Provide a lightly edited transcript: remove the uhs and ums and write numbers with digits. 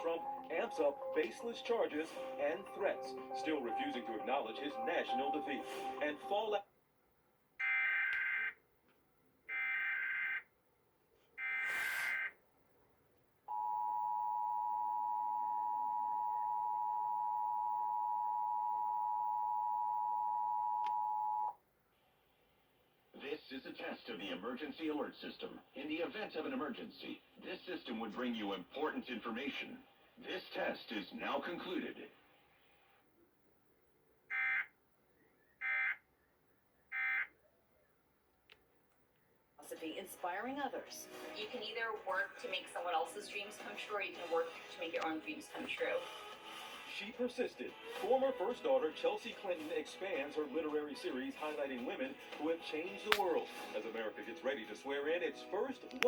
Trump amps up baseless charges and threats, still refusing to acknowledge his national defeat. And fallout. This is a test of the emergency alert system. In the event of an emergency, this system would bring you important information. This test is now concluded. Inspiring others. You can either work to make someone else's dreams come true, or you can work to make your own dreams come true. She persisted. Former First Daughter Chelsea Clinton expands her literary series highlighting women who have changed the world as America gets ready to swear in its first woman.